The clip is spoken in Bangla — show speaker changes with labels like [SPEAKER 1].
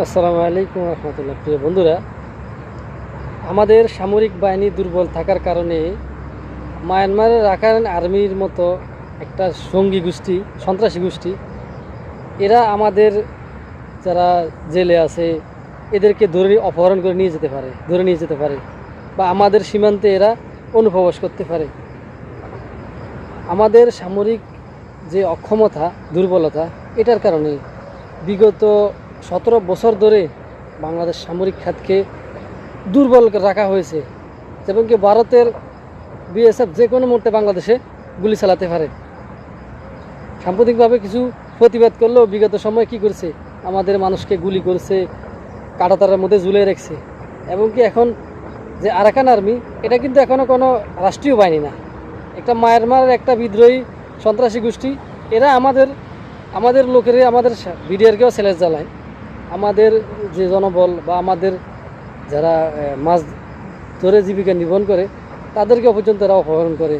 [SPEAKER 1] আসসালামু আলাইকুম রহমতুল্লাহ। প্রিয় বন্ধুরা, আমাদের সামরিক বাহিনী দুর্বল থাকার কারণে মায়ানমারের রাখাইন আর্মির মতো একটা সঙ্গী গোষ্ঠী, সন্ত্রাসী গোষ্ঠী, এরা আমাদের যারা জেলে আছে এদেরকে ধরে অপহরণ করে ধরে নিয়ে যেতে পারে বা আমাদের সীমান্তে এরা অনুপ্রবেশ করতে পারে। আমাদের সামরিক যে অক্ষমতা, দুর্বলতা, এটার কারণে বিগত 17 বছর ধরে বাংলাদেশ সামরিক খাতকে দুর্বল রাখা হয়েছে, যেমন কি ভারতের বিএসএফ যে কোনো মুহূর্তে বাংলাদেশে গুলি চালাতে পারে। সাম্প্রতিকভাবে কিছু প্রতিবাদ করলেও বিগত সময় কি করছে, আমাদের মানুষকে গুলি করছে, কাঁটাতারের মধ্যে ঝুলিয়ে রেখেছে। এবং কি এখন যে আরাকান আর্মি, এটা কিন্তু এখনও কোনো রাষ্ট্রীয় বাহিনী না, একটা মায়ানমারের একটা বিদ্রোহী সন্ত্রাসী গোষ্ঠী। এরা আমাদের লোকের, আমাদের বিডিআরকেও চ্যালেঞ্জ জ্বালায়। আমাদের যে জনবল বা আমাদের যারা মাছ ধরে জীবিকা নির্বাহ করে তাদেরকেও পর্যন্ত এরা অপহরণ করে।